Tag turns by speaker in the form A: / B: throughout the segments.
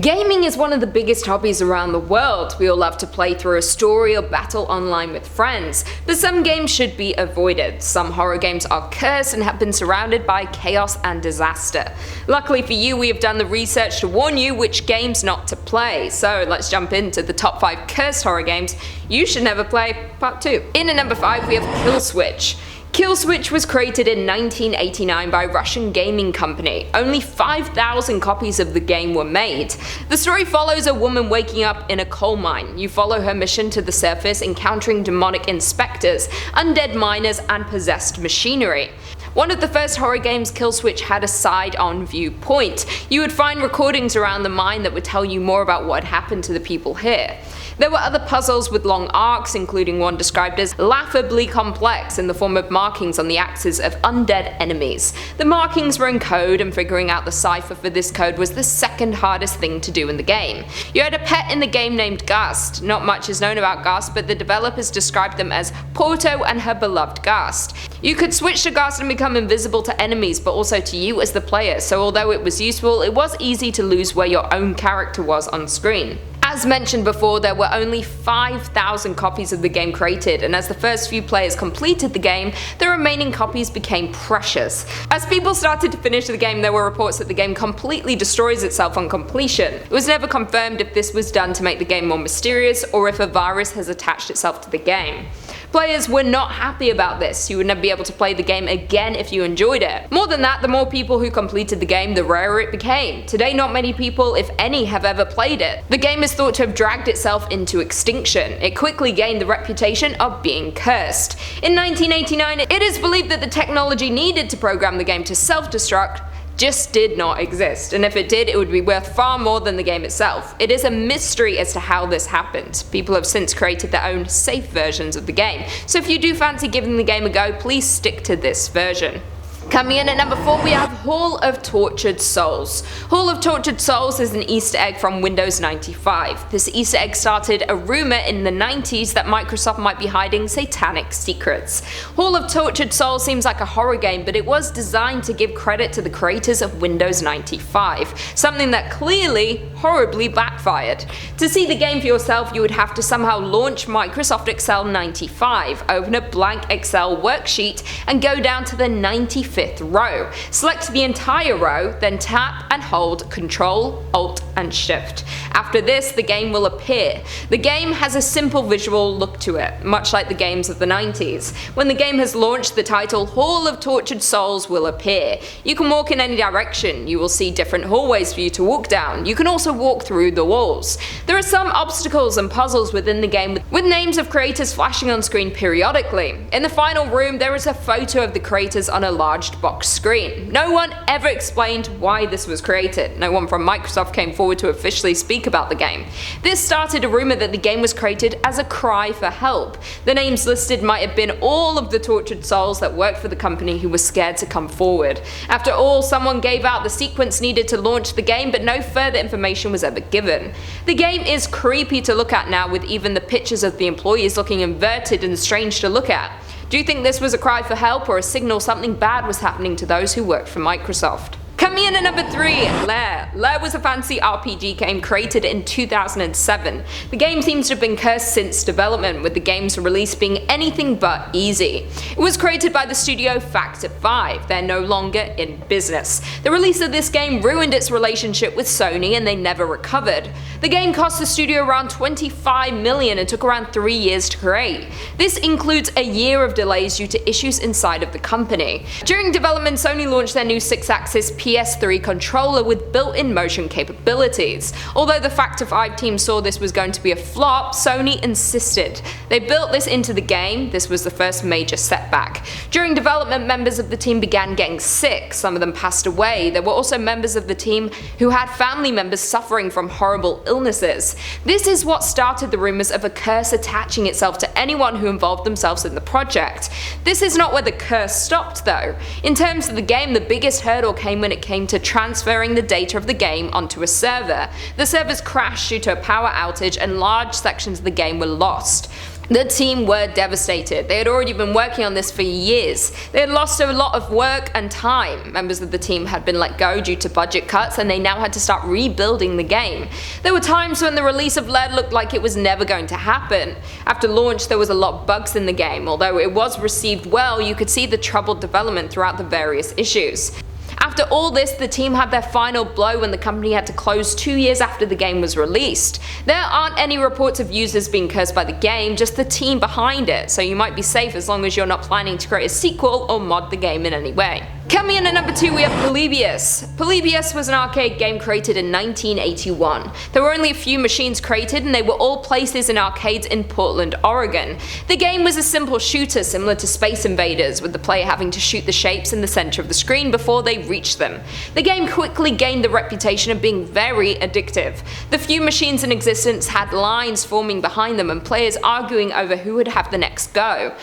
A: Gaming is one of the biggest hobbies around the world. We all love to play through a story or battle online with friends, but some games should be avoided. Some horror games are cursed and have been surrounded by chaos and disaster. Luckily for you, we have done the research to warn you which games not to play. So let's jump into the top 5 cursed horror games you should never play, part 2. In at number 5 we have Kill Switch. Kill Switch was created in 1989 by a Russian gaming company. Only 5,000 copies of the game were made. The story follows a woman waking up in a coal mine. You follow her mission to the surface, encountering demonic inspectors, undead miners, and possessed machinery. One of the first horror games, Kill Switch had a side-on viewpoint. You would find recordings around the mine that would tell you more about what happened to the people here. There were other puzzles with long arcs, including one described as laughably complex in the form of markings on the axes of undead enemies. The markings were in code, and figuring out the cipher for this code was the second hardest thing to do in the game. You had a pet in the game named Gust. Not much is known about Gust, but the developers described them as Porto and her beloved Gust. You could switch to Gust and become invisible to enemies, but also to you as the player, so although it was useful, it was easy to lose where your own character was on screen. As mentioned before, there were only 5,000 copies of the game created, and as the first few players completed the game, the remaining copies became precious. As people started to finish the game, there were reports that the game completely destroys itself on completion. It was never confirmed if this was done to make the game more mysterious or if a virus has attached itself to the game. Players were not happy about this. You would never be able to play the game again if you enjoyed it. More than that, the more people who completed the game, the rarer it became. Today, not many people, if any, have ever played it. The game is thought to have dragged itself into extinction. It quickly gained the reputation of being cursed. In 1989, it is believed that the technology needed to program the game to self-destruct just did not exist, and if it did, it would be worth far more than the game itself. It is a mystery as to how this happened. People have since created their own safe versions of the game, so if you do fancy giving the game a go, please stick to this version. Coming in at number 4 we have Hall of Tortured Souls. Hall of Tortured Souls is an Easter egg from Windows 95. This Easter egg started a rumor in the 90s that Microsoft might be hiding satanic secrets. Hall of Tortured Souls seems like a horror game, but it was designed to give credit to the creators of Windows 95, something that clearly horribly backfired. To see the game for yourself, you would have to somehow launch Microsoft Excel 95, open a blank Excel worksheet, and go down to the 95th row. Select the entire row, then tap and hold Ctrl, Alt, and Shift. After this, the game will appear. The game has a simple visual look to it, much like the games of the 90s. When the game has launched, the title Hall of Tortured Souls will appear. You can walk in any direction. You will see different hallways for you to walk down. You can also walk through the walls. There are some obstacles and puzzles within the game with names of creators flashing on screen periodically. In the final room, there is a photo of the creators on a large box screen. No one ever explained why this was created. No one from Microsoft came forward to officially speak about the game. This started a rumor that the game was created as a cry for help. The names listed might have been all of the tortured souls that worked for the company who were scared to come forward. After all, someone gave out the sequence needed to launch the game, but no further information was ever given. The game is creepy to look at now, with even the pictures of the employees looking inverted and strange to look at. Do you think this was a cry for help or a signal something bad was happening to those who worked for Microsoft? Coming in at number 3, Lair. Lair was a fantasy RPG game created in 2007. The game seems to have been cursed since development, with the game's release being anything but easy. It was created by the studio Factor 5. They're no longer in business. The release of this game ruined its relationship with Sony, and they never recovered. The game cost the studio around $25 million and took around 3 years to create. This includes a year of delays due to issues inside of the company. During development, Sony launched their new 6-axis PS3 controller with built-in motion capabilities. Although the Factor 5 team saw this was going to be a flop, Sony insisted. They built this into the game. This was the first major setback. During development, members of the team began getting sick. Some of them passed away. There were also members of the team who had family members suffering from horrible illnesses. This is what started the rumors of a curse attaching itself to anyone who involved themselves in the project. This is not where the curse stopped though. In terms of the game, the biggest hurdle came when it came to transferring the data of the game onto a server. The servers crashed due to a power outage and large sections of the game were lost. The team were devastated. They had already been working on this for years. They had lost a lot of work and time. Members of the team had been let go due to budget cuts, and they now had to start rebuilding the game. There were times when the release of Lair looked like it was never going to happen. After launch, there was a lot of bugs in the game. Although it was received well, you could see the troubled development throughout the various issues. After all this, the team had their final blow when the company had to close 2 years after the game was released. There aren't any reports of users being cursed by the game, just the team behind it, so you might be safe as long as you're not planning to create a sequel or mod the game in any way. Coming in at number 2, we have Polybius. Polybius was an arcade game created in 1981. There were only a few machines created, and they were all places in arcades in Portland, Oregon. The game was a simple shooter similar to Space Invaders, with the player having to shoot the shapes in the center of the screen before they reach them. The game quickly gained the reputation of being very addictive. The few machines in existence had lines forming behind them and players arguing over who would have the next go.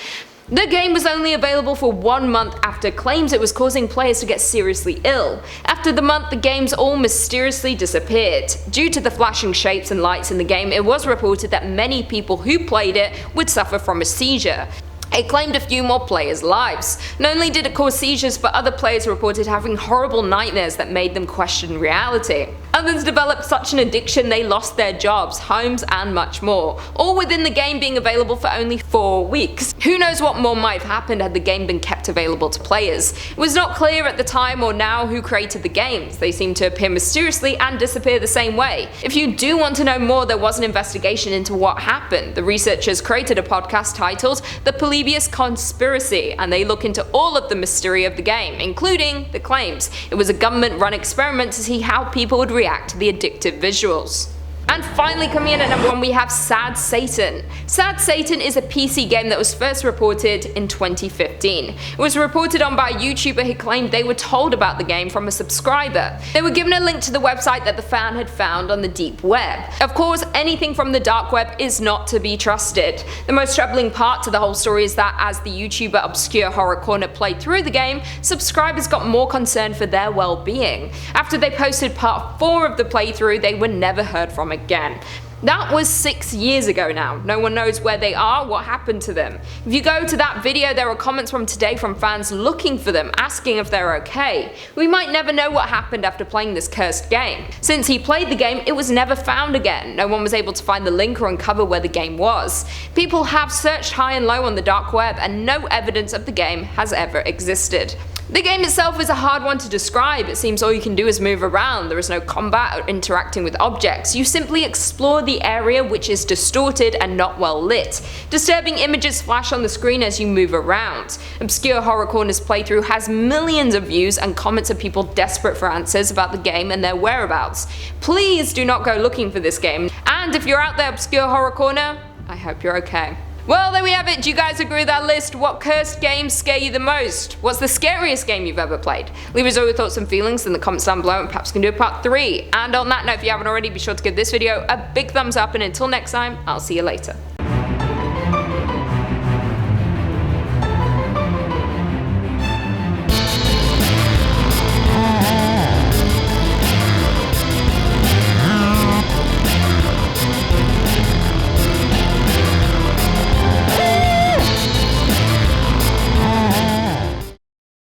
A: The game was only available for 1 month after claims it was causing players to get seriously ill. After the month, the games all mysteriously disappeared. Due to the flashing shapes and lights in the game, it was reported that many people who played it would suffer from a seizure. It claimed a few more players' lives. Not only did it cause seizures, but other players reported having horrible nightmares that made them question reality. Others developed such an addiction they lost their jobs, homes, and much more, all within the game being available for only 4 weeks. Who knows what more might have happened had the game been kept available to players. It was not clear at the time or now who created the games. They seem to appear mysteriously and disappear the same way. If you do want to know more, there was an investigation into what happened. The researchers created a podcast titled The Polybius Conspiracy, and they look into all of the mystery of the game, including the claims. It was a government-run experiment to see how people would react to the addictive visuals. And finally, coming in at number 1, we have Sad Satan. Sad Satan is a PC game that was first reported in 2015. It was reported on by a YouTuber who claimed they were told about the game from a subscriber. They were given a link to the website that the fan had found on the deep web. Of course, anything from the dark web is not to be trusted. The most troubling part to the whole story is that as the YouTuber Obscure Horror Corner played through the game, subscribers got more concerned for their well-being. After they posted part 4 of the playthrough, they were never heard from again. That was 6 years ago now. No one knows where they are, what happened to them. If you go to that video, there are comments from today from fans looking for them, asking if they're okay. We might never know what happened after playing this cursed game. Since he played the game, it was never found again. No one was able to find the link or uncover where the game was. People have searched high and low on the dark web, and no evidence of the game has ever existed. The game itself is a hard one to describe. It seems all you can do is move around. There is no combat or interacting with objects. You simply explore the area, which is distorted and not well lit. Disturbing images flash on the screen as you move around. Obscure Horror Corner's playthrough has millions of views and comments of people desperate for answers about the game and their whereabouts. Please do not go looking for this game. And if you're out there, Obscure Horror Corner, I hope you're okay. Well, there we have it. Do you guys agree with that list? What cursed games scare you the most? What's the scariest game you've ever played? Leave us all your thoughts and feelings in the comments down below, and perhaps we can do a part 3. And on that note, if you haven't already, be sure to give this video a big thumbs up, and until next time, I'll see you later.